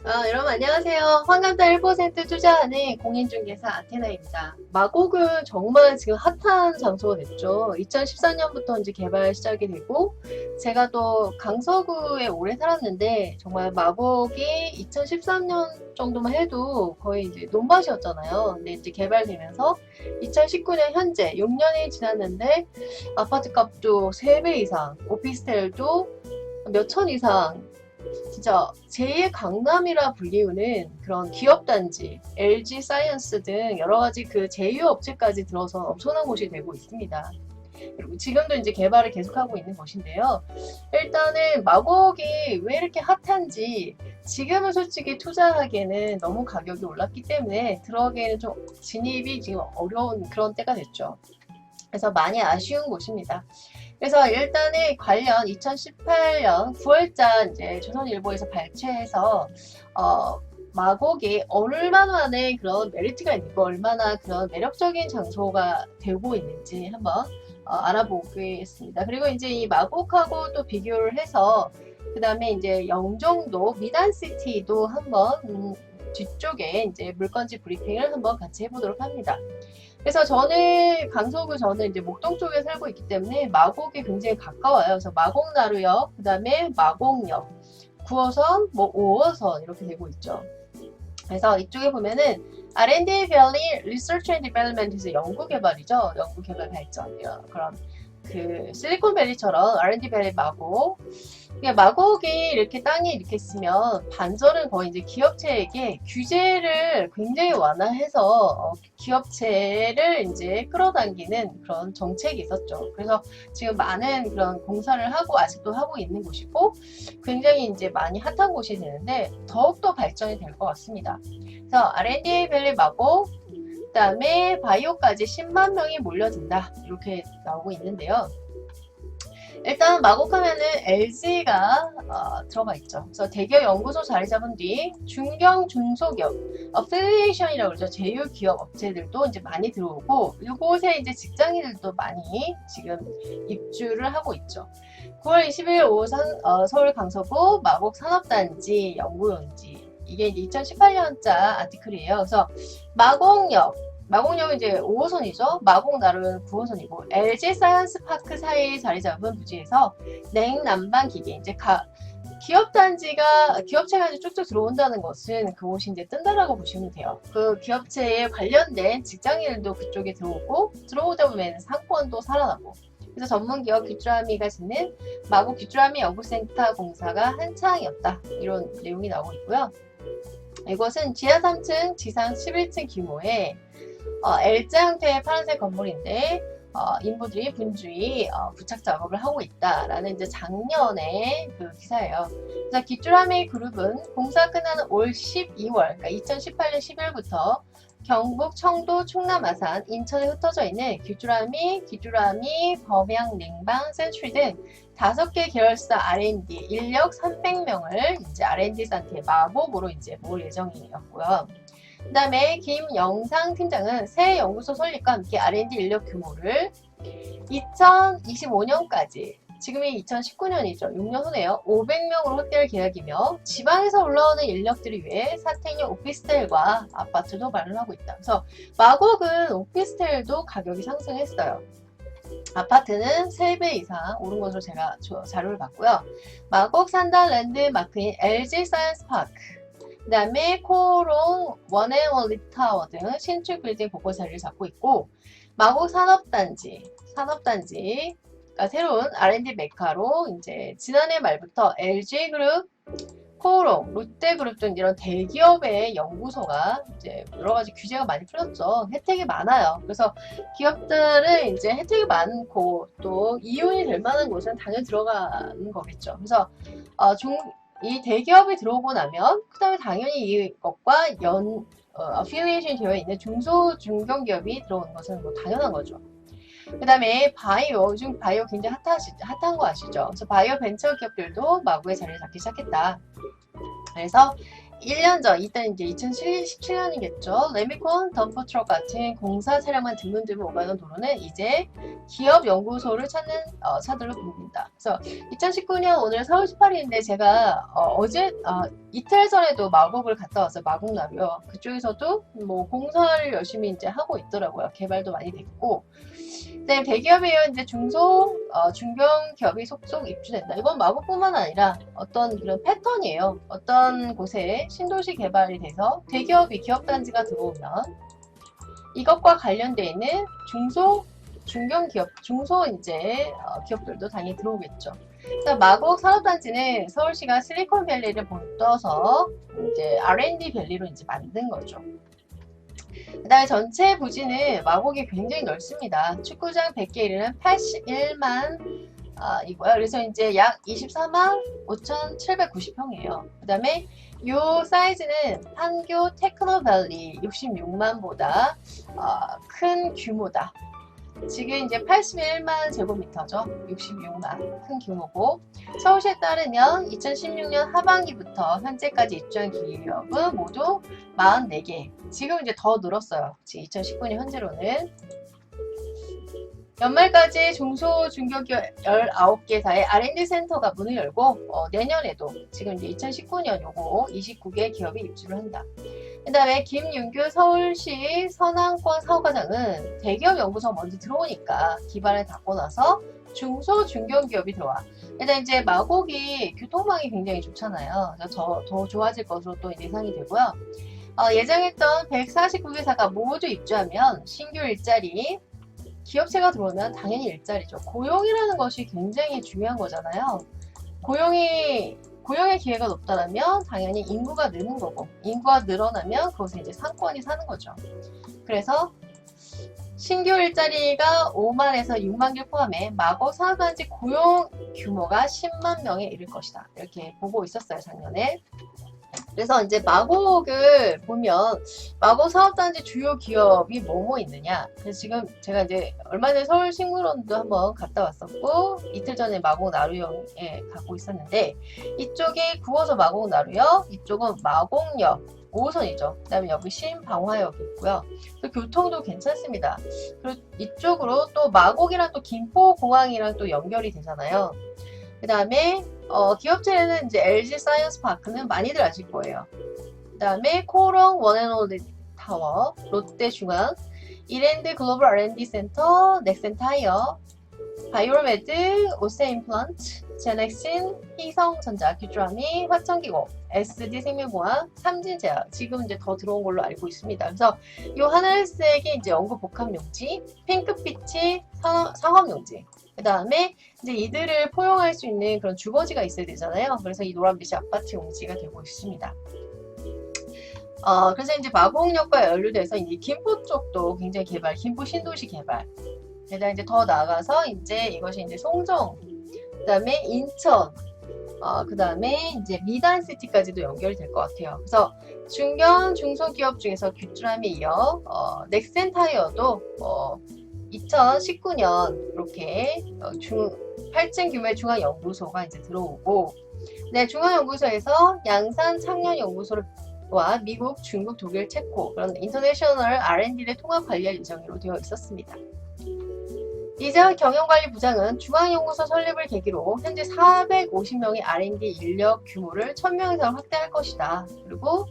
여러분 안녕하세요. 환감자 1% 투자하는 공인중개사 아테나입니다. 마곡은 정말 지금 핫한 장소가 됐죠. 2014년부터 이제 개발 시작이 되고, 제가 또 강서구에 오래 살았는데, 정말 마곡이 2013년 정도만 해도 거의 이제 논밭이었잖아요. 근데 이제 개발되면서 2019년 현재 6년이 지났는데, 아파트 값도 3배 이상, 오피스텔도 몇 천 이상, 진짜 제2의 강남이라 불리우는 그런 기업단지, LG 사이언스 등 여러 가지 그 제휴 업체까지 들어서 엄청난 곳이 되고 있습니다. 그리고 지금도 이제 개발을 계속하고 있는 곳인데요. 일단은 마곡이 왜 이렇게 핫한지, 지금은 솔직히 투자하기에는 너무 가격이 올랐기 때문에 들어가기에는 좀 진입이 지금 어려운 그런 때가 됐죠. 그래서 많이 아쉬운 곳입니다. 그래서 일단은 관련 2018년 9월자 이제 조선일보에서 발췌해서 마곡이 얼마만의 그런 메리트가 있고 얼마나 그런 매력적인 장소가 되고 있는지 한번 알아보겠습니다. 그리고 이제 이 마곡하고 또 비교를 해서 그 다음에 이제 영종도 미단시티도 한번 뒤쪽에 이제 물건지 브리핑을 한번 같이 해보도록 합니다. 그래서 저는 강서구 저는 이제 목동 쪽에 살고 있기 때문에 마곡이 굉장히 가까워요. 그래서 마곡나루역, 그 다음에 마곡역, 9호선, 뭐 5호선 이렇게 되고 있죠. 그래서 이쪽에 보면은 R&D Valley Research and Development에서 연구개발이죠. 연구개발 발전 그런 그 실리콘밸리처럼 R&D 밸리 마곡. 마곡이 이렇게 땅이 이렇게 있으면 반절은 거의 이제 기업체에게 규제를 굉장히 완화해서 기업체를 이제 끌어당기는 그런 정책이 있었죠. 그래서 지금 많은 그런 공사를 하고 아직도 하고 있는 곳이고 굉장히 이제 많이 핫한 곳이 되는데 더욱더 발전이 될 것 같습니다. 그래서 R&D 밸리 마곡, 그 다음에 바이오까지 10만 명이 몰려든다 이렇게 나오고 있는데요. 일단 마곡하면은 LG가 들어가 있죠. 그래서 대기업 연구소 자리 잡은 뒤 중견 중소기업 어필리에이션이라고 그러죠. 제휴 기업 업체들도 이제 많이 들어오고 이곳에 이제 직장인들도 많이 지금 입주를 하고 있죠. 9월 20일 오후 서울 강서구 마곡 산업단지 연구용지, 이게 이제 2018년자 아티클이에요. 그래서 마곡역은 이제 5호선이죠. 마곡나루는 9호선이고 LG 사이언스 파크 사이에 자리 잡은 부지에서 냉난방 기계, 이제 기업체가 이제 쭉쭉 들어온다는 것은 그곳이 이제 뜬다라고 보시면 돼요. 그 기업체에 관련된 직장인들도 그쪽에 들어오다 보면 상권도 살아나고. 그래서 전문기업 귀뚜라미가 짓는 마곡 귀뚜라미 연구센터 공사가 한창이었다. 이런 내용이 나오고 있고요. 이것은 지하 3층, 지상 11층 규모의 L자 형태의 파란색 건물인데 인부들이 분주히 부착 작업을 하고 있다라는 이제 작년의 그 기사예요. 그래서 귀뚜라미 그룹은 공사 끝나는 올 12월, 그러니까 2018년 10일부터 경북, 청도, 충남, 아산, 인천에 흩어져 있는 귀뚜라미, 범양, 냉방, 센츄리 등 5개 계열사 R&D 인력 300명을 이제 R&D 센터의 마곡으로 이제 모을 예정이었고요. 그 다음에 김영상 팀장은 새 연구소 설립과 함께 R&D 인력 규모를 2025년까지, 지금이 2019년이죠. 6년 후네요. 500명으로 확대할 계획이며 지방에서 올라오는 인력들을 위해 사택형 오피스텔과 아파트도 마련하고 있다. 그래서 마곡은 오피스텔도 가격이 상승했어요. 아파트는 3배 이상 오른 것으로 제가 자료를 봤고요. 마곡 산단 랜드마크인 LG 사이언스 파크, 그 다음에 코롱 원앤원리 타워 등 신축 빌딩 곳곳 자리를 잡고 있고, 마곡 산업단지가 새로운 R&D 메카로 이제 지난해 말부터 LG그룹, 코오롱, 롯데그룹 등 이런 대기업의 연구소가 이제 여러 가지 규제가 많이 풀렸죠. 혜택이 많아요. 그래서 기업들은 이제 혜택이 많고 또 이윤이 될 만한 곳은 당연히 들어가는 거겠죠. 그래서 이 대기업이 들어오고 나면 그 다음에 당연히 이것과 어필리에이션이 되어 있는 중견기업이 들어오는 것은 뭐 당연한 거죠. 그 다음에 요즘 바이오 굉장히 핫한 거 아시죠? 그래서 바이오 벤처 기업들도 마구에 자리를 잡기 시작했다. 그래서 1년 전, 이때 이제 2017년이겠죠. 레미콘 덤프트럭 같은 공사 차량만 드문드문 오가는 도로는 이제 기업 연구소를 찾으러 봅니다. 그래서 2019년 오늘 4월 18일인데 제가 이틀 전에도 마곡을 갔다 왔어요. 마곡나루요. 그쪽에서도 뭐 공사를 열심히 이제 하고 있더라고요. 개발도 많이 됐고. 네, 대기업이에요. 이제 중견 기업이 속속 입주된다. 이건 마곡뿐만 아니라 어떤 그런 패턴이에요. 어떤 곳에 신도시 개발이 돼서 대기업이 기업단지가 들어오면 이것과 관련되어 있는 중견 기업, 기업들도 당연히 들어오겠죠. 그래서 마곡 산업단지는 서울시가 실리콘밸리를 본떠서 이제 R&D 밸리로 이제 만든 거죠. 그 다음에 전체 부지는 마곡이 굉장히 넓습니다. 축구장 100개 이르는 81만 이고요. 그래서 이제 약 24만 5,790평이에요. 그 다음에 요 사이즈는 판교 테크노밸리 66만보다 큰 규모다. 지금 이제 81만 제곱미터죠. 66만 큰 규모고, 서울시에 따르면 2016년 하반기부터 현재까지 입주한 기업은 모두 44개. 지금 이제 더 늘었어요. 지금 2019년 현재로는. 연말까지 중소중견기업 19개사의 R&D 센터가 문을 열고 내년에도 지금 이제 2019년 요거 29개 기업이 입주를 한다. 그 다음에 김윤규 서울시 선안권 사업과장은 대기업 연구소 먼저 들어오니까 기반을 닫고 나서 중소중견기업이 들어와. 일단 이제 마곡이 교통망이 굉장히 좋잖아요. 그래서 더 좋아질 것으로 또 예상이 되고요. 예정했던 149개사가 모두 입주하면 신규 일자리, 기업체가 들어오면 당연히 일자리죠. 고용이라는 것이 굉장히 중요한 거잖아요. 고용의 기회가 높다면 당연히 인구가 느는 거고, 인구가 늘어나면 그것에 이제 상권이 사는 거죠. 그래서 신규 일자리가 5만에서 6만 개 포함해 마곡 산업단지 고용 규모가 10만 명에 이를 것이다. 이렇게 보고 있었어요, 작년에. 그래서 이제 마곡을 보면 마곡 사업단지 주요 기업이 뭐뭐 있느냐. 그래서 지금 제가 이제 얼마 전에 서울식물원도 한번 갔다 왔었고, 이틀 전에 마곡 나루역에 가고 있었는데, 이쪽이 9호선 마곡 나루역, 이쪽은 마곡역 5호선이죠. 그 다음에 여기 신방화역이 있고요. 또 교통도 괜찮습니다. 그리고 이쪽으로 또 마곡이랑 또 김포공항이랑 또 연결이 되잖아요. 그 다음에 기업체는 이제 LG 사이언스 파크는 많이들 아실 거예요. 그 다음에 코롱 원앤올리 타워, 롯데중앙, 이랜드 글로벌 R&D 센터, 넥센타이어, 바이오메드, 오세임플란트, 제넥신, 희성전자, 규주아미, 화천기공, SD생명공학, 삼진제약, 지금 이제 더 들어온 걸로 알고 있습니다. 그래서 이 하늘색이 이제 연구 복합용지, 핑크빛이 상업용지, 그 다음에 이제 이들을 포용할 수 있는 그런 주거지가 있어야 되잖아요. 그래서 이 노란빛이 아파트 용지가 되고 있습니다. 그래서 이제 마곡역과 연루돼서 이제 김포 쪽도 굉장히 김포 신도시 개발. 그다음 이제 더 나아가서 이제 이것이 이제 송정, 그다음에 인천, 그다음에 이제 미단시티까지도 연결이 될 것 같아요. 그래서 중소기업 중에서 규주람에 이어 넥센타이어도 2019년 이렇게 8층 규모의 중앙연구소가 이제 들어오고, 네, 중앙연구소에서 양산 창년연구소와 미국, 중국, 독일, 체코 그런 인터내셔널 R&D를 통합 관리할 예정으로 되어 있었습니다. 이재화 경영관리부장은 중앙연구소 설립을 계기로 현재 450명의 R&D 인력 규모를 1000명 이상 확대할 것이다. 그리고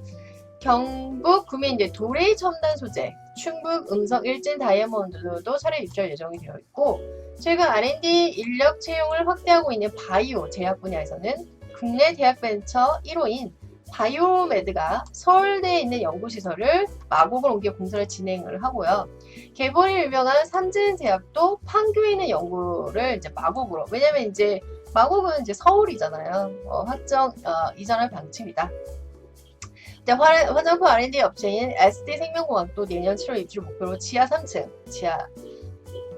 경북 구미 이제 도레이 첨단 소재, 충북 음성 일진 다이아몬드도 차례 입주할 예정이 되어 있고, 최근 R&D 인력 채용을 확대하고 있는 바이오 제약 분야에서는 국내 대학 벤처 1호인 바이오메드가 서울대에 있는 연구시설을 마곡을 옮겨 공사를 진행을 하고요. 개발이 유명한 삼진제약도 판교에 있는 연구를 이제 마곡으로, 왜냐면 이제 마곡은 이제 서울이잖아요. 확정 이전할 방침이다. 화장품 R&D 업체인 SD생명공학도 내년 7월 입주를 목표로 지하 3층,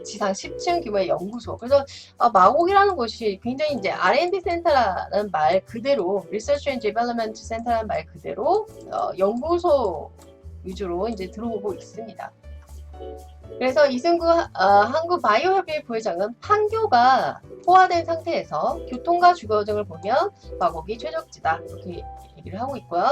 지상 10층 규모의 연구소. 그래서 마곡이라는 곳이 굉장히 이제 R&D 센터라는 말 그대로, Research and Development Center라는 말 그대로 연구소 위주로 이제 들어오고 있습니다. 그래서 이승구 한국바이오협의 부회장은 판교가 포화된 상태에서 교통과 주거 등을 보면 마곡이 최적지다, 이렇게 얘기를 하고 있고요.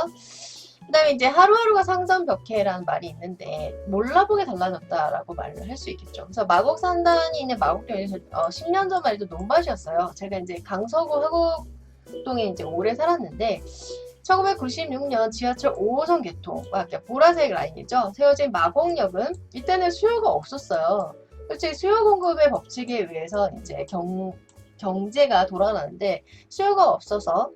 그다음에 이제 하루하루가 상전벽해라는 말이 있는데 몰라보게 달라졌다라고 말을 할 수 있겠죠. 그래서 마곡 산단이 있는 마곡동에서 10년 전만 해도 논밭이었어요. 제가 이제 강서구 화곡동에 이제 오래 살았는데 1996년 지하철 5호선 개통, 보라색 라인이죠. 세워진 마곡역은 이때는 수요가 없었어요. 솔직히 수요 공급의 법칙에 의해서 이제 경제가 돌아가는데 수요가 없어서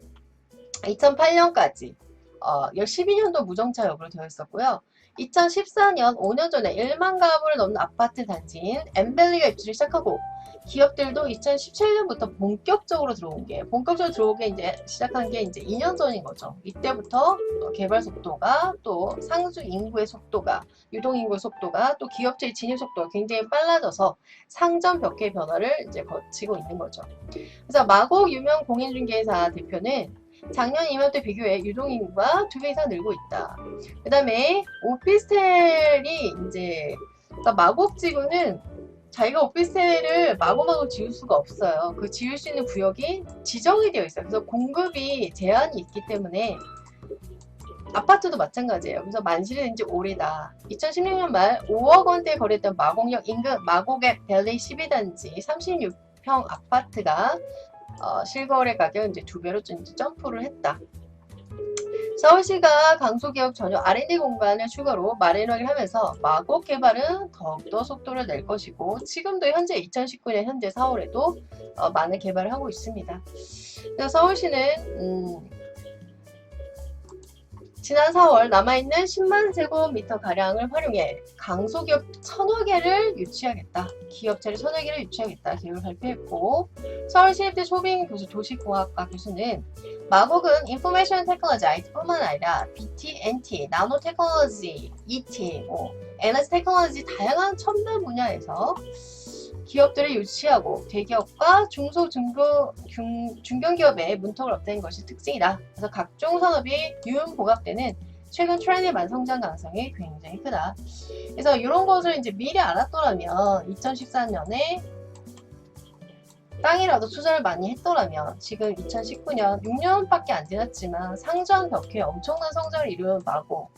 2008년까지 12년도 무정차역으로 되어 있었고요. 2014년 5년 전에 1만 가구를 넘는 아파트 단지인 엠벨리가 입주를 시작하고 기업들도 2017년부터 본격적으로 들어오게 이제 시작한 게 이제 2년 전인 거죠. 이때부터 개발 속도가 또 상수 인구의 속도가 유동 인구의 속도가 또 기업체의 진입 속도가 굉장히 빨라져서 상전 벽해 변화를 이제 거치고 있는 거죠. 그래서 마곡 유명 공인중개사 대표는 작년 이맘때 비교해 유동인구가 2배 이상 늘고 있다. 그 다음에 오피스텔이 이제 그러니까 마곡지구는 자기가 오피스텔을 마구마구 지을 수가 없어요. 그 지을 수 있는 구역이 지정이 되어 있어요. 그래서 공급이 제한이 있기 때문에 아파트도 마찬가지예요. 그래서 만실은 이제 오래다. 2016년 말 5억 원대 거래했던 마곡역 인근 마곡의 밸리 12단지 36평 아파트가 실거래 가격은 이제 2배로 점프를 했다. 서울시가 강소기업 전용 R&D 공간을 추가로 마련하기를 하면서 마곡 개발은 더욱더 속도를 낼 것이고 지금도 현재 2019년 현재 4월에도 많은 개발을 하고 있습니다. 그래서 서울시는 지난 4월 남아있는 10만 제곱미터가량을 활용해 강소기업 1000여 개를 유치하겠다. 기업체를 1000여 개를 유치하겠다. 계획을 발표했고 서울시립대 소빙 교수 도시공학과 교수는 마곡은 인포메이션 테크놀로지 IT뿐만 아니라 BT, NT, 나노 테크놀로지, ET, 에너지 테크놀로지 다양한 첨단 분야에서 기업들을 유치하고 대기업과 중견기업의 문턱을 없애는 것이 특징이다. 그래서 각종 산업이 융복합되는 최근 트렌드의 만성장 가능성이 굉장히 크다. 그래서 이런 것을 이제 미리 알았더라면 2014년에 땅이라도 투자를 많이 했더라면 지금 2019년 6년밖에 안 지났지만 상전 벽해 엄청난 성장을 이룬 마곡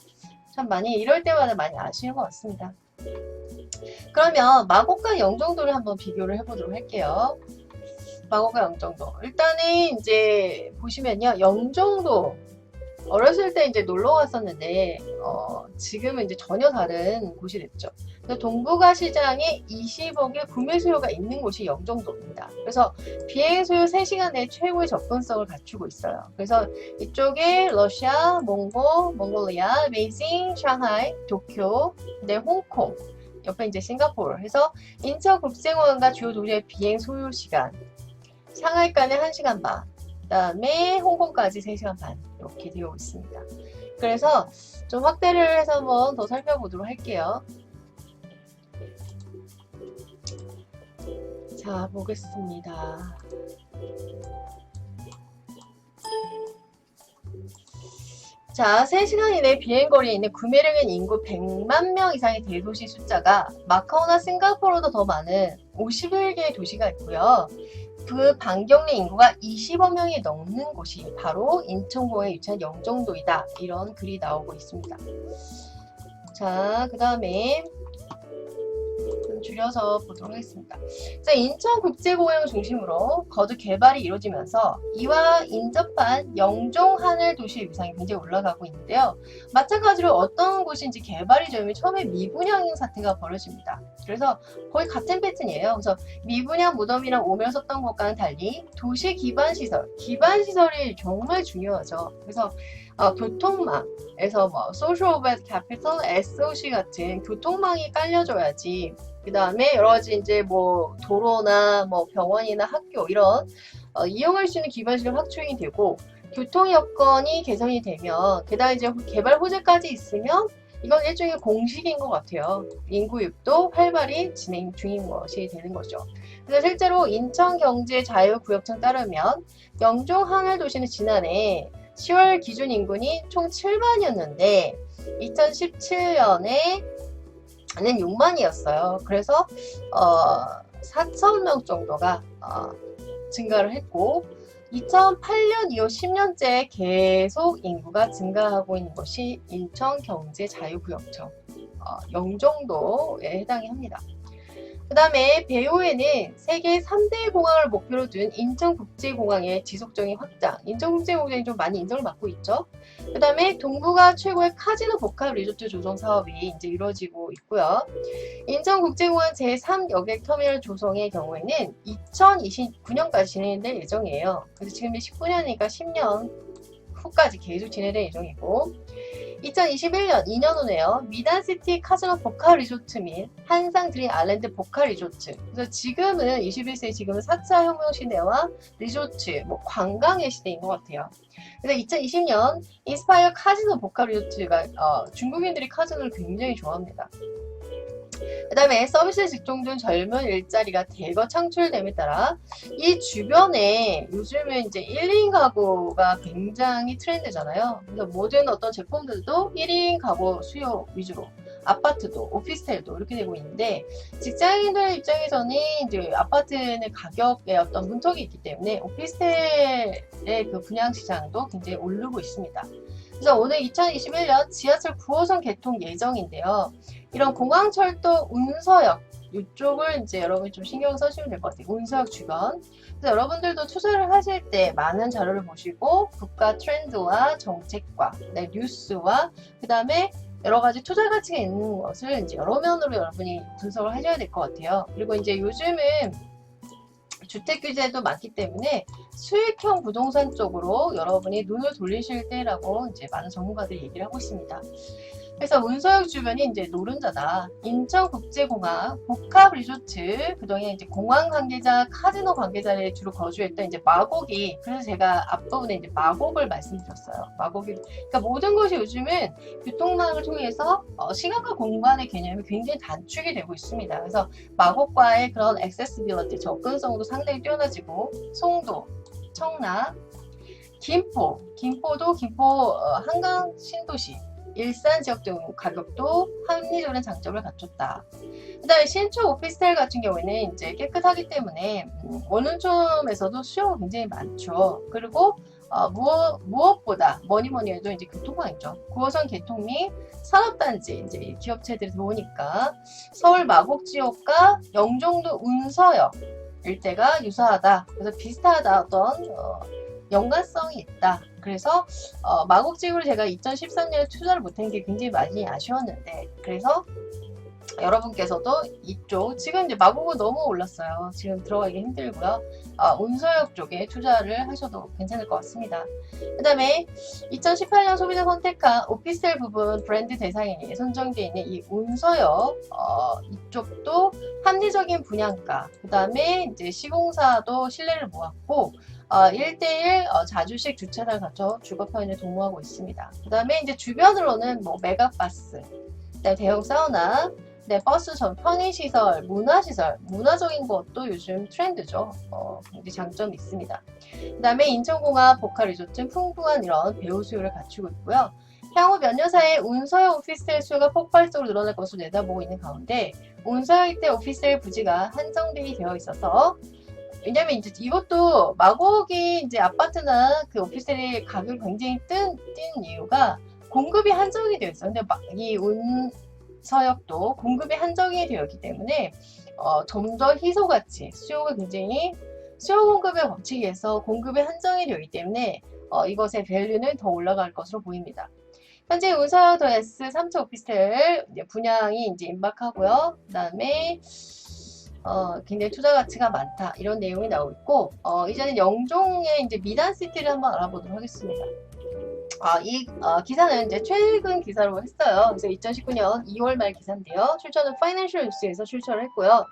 참 많이 이럴 때마다 많이 아쉬운 것 같습니다. 그러면 마곡과 영종도를 한번 비교를 해보도록 할게요. 마곡과 영종도. 일단은 이제 보시면요. 영종도 어렸을 때 이제 놀러 갔었는데 지금은 이제 전혀 다른 곳이 됐죠. 동부가 시장에 20억의 구매 수요가 있는 곳이 영종도입니다. 그래서 비행 수요 3시간 내에 최고의 접근성을 갖추고 있어요. 그래서 이쪽에 러시아, 몽골리아, 베이징, 상하이, 도쿄, 홍콩 옆에 이제 싱가포르 해서 인천국제공항과 주요 도시의 비행 소요 시간 상하이까지 1시간 반 그 다음에 홍콩까지 3시간 반 이렇게 되어 있습니다. 그래서 좀 확대를 해서 한번 더 살펴보도록 할게요. 자 보겠습니다. 자, 3시간 이내 비행거리에 있는 구매력인 인구 100만 명 이상의 대도시 숫자가 마카오나 싱가포르보다 더 많은 51개의 도시가 있고요. 그 반경내 인구가 20억 명이 넘는 곳이 바로 인천공항에 위치한 영종도이다. 이런 글이 나오고 있습니다. 자, 그 다음에 줄여서 보도록 하겠습니다. 자, 인천국제공항을 중심으로 거듭 개발이 이루어지면서 이와 인접한 영종 하늘 도시의 위상이 굉장히 올라가고 있는데요. 마찬가지로 어떤 곳인지 개발이 되면 처음에 미분양 사태가 벌어집니다. 그래서 거의 같은 패턴이에요. 그래서 미분양 무덤이랑 오며 썼던 것과는 달리 도시 기반시설이 정말 중요하죠. 그래서 교통망에서 Social Overhead Capital, SOC 같은 교통망이 깔려줘야지. 그 다음에 여러 가지 이제 도로나 병원이나 학교 이런 이용할 수 있는 기반시설 확충이 되고 교통 여건이 개선이 되면 게다가 이제 개발 호재까지 있으면 이건 일종의 공식인 것 같아요. 인구유입도 활발히 진행 중인 것이 되는 거죠. 그래서 실제로 인천경제자유구역청 따르면 영종 하늘도시는 지난해 10월 기준 인구는 총 7만이었는데 2017년에는 6만이었어요. 그래서 4,000명 정도가 증가를 했고 2008년 이후 10년째 계속 인구가 증가하고 있는 것이 인천경제자유구역청 영종도에 해당이 합니다. 그 다음에 배후에는 세계 3대 공항을 목표로 둔 인천국제공항의 지속적인 확장. 인천국제공항이 좀 많이 인정을 받고 있죠. 그 다음에 동북아 최고의 카지노 복합 리조트 조성 사업이 이제 이루어지고 있고요. 인천국제공항 제3여객 터미널 조성의 경우에는 2029년까지 진행될 예정이에요. 그래서 지금 19년이니까 10년 후까지 계속 진행될 예정이고, 2021년 2년 후네요. 미단시티 카지노 복합 리조트 및 한상 드림 아일랜드 복합 리조트. 그래서 지금은 21세기 지금은 4차 혁명 시대와 리조트, 관광의 시대인 것 같아요. 그래서 2020년 인스파이어 카지노 복합 리조트가 중국인들이 카지노를 굉장히 좋아합니다. 그 다음에 서비스에 집중된 젊은 일자리가 대거 창출됨에 따라 이 주변에 요즘은 이제 1인 가구가 굉장히 트렌드잖아요. 그래서 모든 어떤 제품들도 1인 가구 수요 위주로 아파트도 오피스텔도 이렇게 되고 있는데, 직장인들 입장에서는 이제 아파트는 가격에 어떤 문턱이 있기 때문에 오피스텔의 그 분양 시장도 굉장히 오르고 있습니다. 그래서 오늘 2021년 지하철 9호선 개통 예정인데요. 이런 공항철도 운서역 이쪽을 이제 여러분이 좀 신경 써주시면 될 것 같아요. 운서역 주변. 그래서 여러분들도 투자를 하실 때 많은 자료를 보시고 국가 트렌드와 정책과 뉴스와 그 다음에 여러 가지 투자 가치가 있는 것을 이제 여러 면으로 여러분이 분석을 하셔야 될 것 같아요. 그리고 이제 요즘은 주택 규제도 많기 때문에 수익형 부동산 쪽으로 여러분이 눈을 돌리실 때라고 이제 많은 전문가들이 얘기를 하고 있습니다. 그래서 운서역 주변이 이제 노른자다. 인천국제공항 복합 리조트, 그동안 이제 공항 관계자, 카지노 관계자를 주로 거주했던 이제 마곡이, 그래서 제가 앞부분에 이제 마곡을 말씀드렸어요. 마곡이, 그러니까 모든 것이 요즘은 교통망을 통해서 시간과 공간의 개념이 굉장히 단축이 되고 있습니다. 그래서 마곡과의 그런 액세시빌리티, 접근성도 상당히 뛰어나지고, 송도, 청라, 김포도 김포 한강 신도시, 일산 지역 등 가격도 합리적인 장점을 갖췄다. 그 다음에 신축 오피스텔 같은 경우에는 이제 깨끗하기 때문에 원룸촌에서도 수요가 굉장히 많죠. 그리고 무엇보다 뭐니 해도 이제 교통망이죠. 9호선 개통 및 산업단지 이제 기업체들이 들어오니까 서울 마곡 지역과 영종도 운서역 일대가 유사하다. 그래서 비슷하다. 어떤 연관성이 있다. 그래서 마곡 지역으로 제가 2013년에 투자를 못한 게 굉장히 많이 아쉬웠는데, 그래서 여러분께서도 이쪽 지금 이제 마곡은 너무 올랐어요. 지금 들어가기 힘들고요. 운서역 쪽에 투자를 하셔도 괜찮을 것 같습니다. 그 다음에 2018년 소비자 선택한 오피스텔 부분 브랜드 대상에 선정되어 있는 이 운서역 이쪽도 합리적인 분양가, 그 다음에 이제 시공사도 신뢰를 모았고 1대1 자주식 주차장을 갖춰 주거 편의를 도모하고 있습니다. 그 다음에 이제 주변으로는 메가바스, 대형 사우나, 버스 전 편의시설, 문화시설, 문화적인 것도 요즘 트렌드죠. 굉장히 장점이 있습니다. 그 다음에 인천공항 복합리조트는 풍부한 이런 배우 수요를 갖추고 있고요. 향후 몇 년 사이에 운서역 오피스텔 수요가 폭발적으로 늘어날 것으로 내다보고 있는 가운데 운서역 일대 오피스텔 부지가 한정되게 되어 있어서, 왜냐면 이제 이것도 마곡이 이제 아파트나 그 오피스텔의 가격이 굉장히 뛴 이유가 공급이 한정이 되어 있어요. 근데 이 운서역도 공급이 한정이 되어 있기 때문에 좀 더 희소가치, 수요가 굉장히 수요 공급의 법칙에서 공급이 한정이 되어 있기 때문에 이것의 밸류는 더 올라갈 것으로 보입니다. 현재 운서역 더S 3차 오피스텔 분양이 이제 임박하고요. 그 다음에 굉장히 투자 가치가 많다, 이런 내용이 나오고 있고, 이제는 영종의 이제 미단시티를 한번 알아보도록 하겠습니다. 이 기사는 이제 최근 기사로 했어요. 그래서 2019년 2월 말 기사인데요. 출처는 파이낸셜 뉴스에서 출처를 했고요.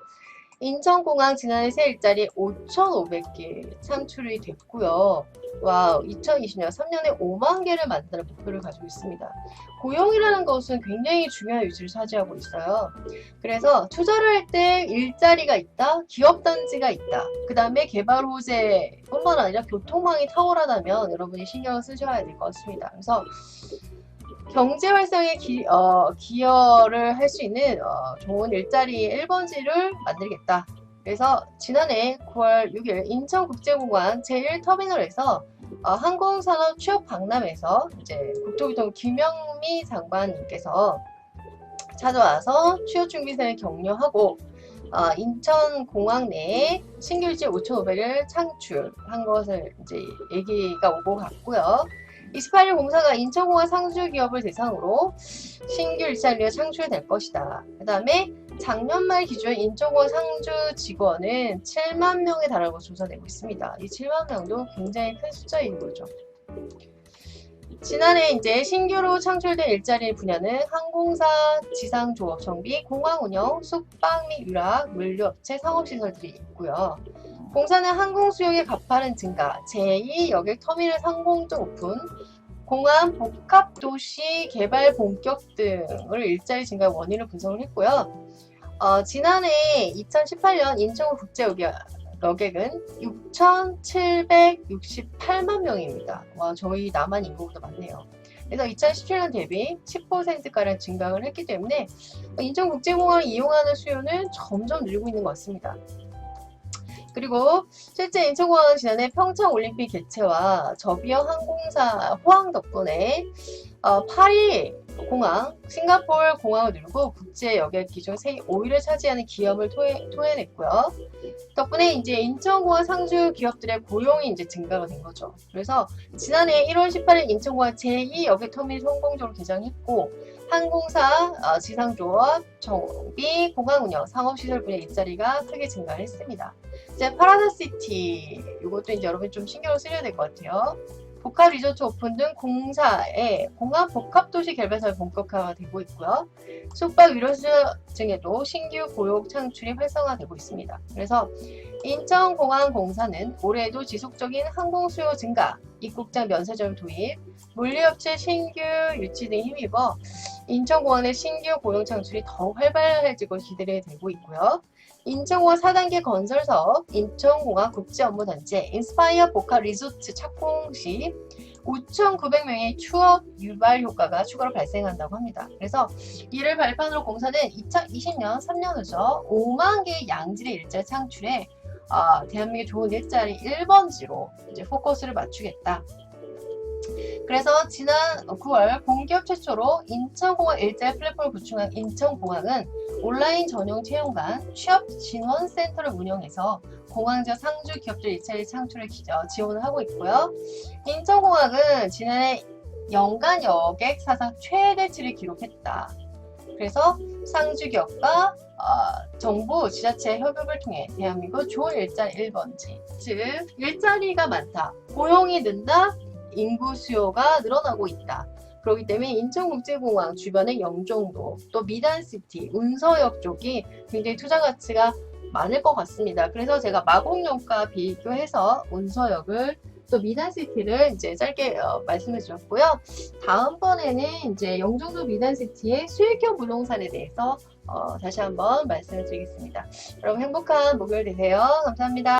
인천공항 지난해 새 일자리 5,500개 창출이 됐고요. 와, 2020년 3년에 5만 개를 만드는 목표를 가지고 있습니다. 고용이라는 것은 굉장히 중요한 위치를 차지하고 있어요. 그래서 투자를 할 때 일자리가 있다, 기업단지가 있다, 그 다음에 개발 호재뿐만 아니라 교통망이 탁월하다면 여러분이 신경을 쓰셔야 될 것 같습니다. 그래서 경제 활성에 기여를 할 수 있는 좋은 일자리 1번지를 만들겠다. 그래서 지난해 9월 6일 인천국제공항 제1터미널에서 항공산업 취업 박람회에서 이제 국토교통 김영미 장관님께서 찾아와서 취업 준비생을 격려하고 인천공항 내에 신규 일자리 5,500을 창출한 것을 이제 얘기가 오고 갔고요. 28일 공사가 인천공항 상주 기업을 대상으로 신규 일자리가 창출될 것이다. 그 다음에 작년 말 기준 인천공항 상주 직원은 7만 명에 달하고 조사되고 있습니다. 이 7만 명도 굉장히 큰 숫자인 거죠. 지난해 이제 신규로 창출된 일자리 분야는 항공사, 지상조업 정비, 공항 운영, 숙박 및 유락, 물류업체, 상업시설들이 있고요. 공사는 항공 수요의 가파른 증가, 제2여객 터미널 상공적 오픈, 공항 복합도시 개발 본격 등을 일자리 증가 원인을 분석을 했고요. 지난해 2018년 인천국제여객은 6,768만 명입니다. 와, 저희 남한 인구보다 많네요. 그래서 2017년 대비 10%가량 증가를 했기 때문에 인천국제공항을 이용하는 수요는 점점 늘고 있는 것 같습니다. 그리고 실제 인천공항은 지난해 평창올림픽 개최와 저비형 항공사 호황 덕분에 파리 공항, 싱가포르 공항을 누르고 국제 여객 기종 세계 5위를 차지하는 기업을 토해냈고요. 덕분에 이제 인천공항 상주 기업들의 고용이 이제 증가가 된 거죠. 그래서 지난해 1월 18일 인천공항 제2 여객 터미널 성공적으로 개장했고 항공사, 지상조업, 정비, 공항 운영, 상업시설 분야 일자리가 크게 증가를 했습니다. 이제 파라다시티, 이것도 이제 여러분 좀 신경을 쓰셔야 될 것 같아요. 복합 리조트 오픈 등 공사에 공항 복합도시 개발 사업이 본격화되고 있고요. 숙박 위로수 등에도 신규 고용 창출이 활성화되고 있습니다. 그래서 인천공항공사는 올해에도 지속적인 항공 수요 증가, 입국장 면세점 도입, 물류업체 신규 유치 등 힘입어 인천공항 내 신규 고용 창출이 더욱 활발해지고 기대가 되고 있고요. 인천공항 4단계 건설 사업, 인천공항 국제업무단지, 인스파이어 복합 리조트 착공 시 5,900명의 취업 유발 효과가 추가로 발생한다고 합니다. 그래서 이를 발판으로 공사는 2020년 3년 후죠. 5만 개의 양질의 일자리 창출에 대한민국의 좋은 일자리 1번지로 이제 포커스를 맞추겠다. 그래서 지난 9월 본기업 최초로 인천공항 일자리 플랫폼을 구축한 인천공항은 온라인 전용 채용관, 취업 진원센터를 운영해서 공항 지역 상주 기업들 일자리 창출을 지원을 하고 있고요. 인천공항은 지난해 연간 여객 사상 최대치를 기록했다. 그래서 상주 기업과 정부, 지자체 협업을 통해 대한민국 좋은 일자리 1번지, 즉 일자리가 많다, 고용이 는다, 인구 수요가 늘어나고 있다. 그렇기 때문에 인천국제공항 주변의 영종도, 또 미단시티, 운서역 쪽이 굉장히 투자 가치가 많을 것 같습니다. 그래서 제가 마곡역과 비교해서 운서역을 또 미단시티를 이제 짧게 말씀해 주셨고요. 다음번에는 이제 영종도 미단시티의 수익형 부동산에 대해서 다시 한번 말씀을 드리겠습니다. 여러분 행복한 목요일 되세요. 감사합니다.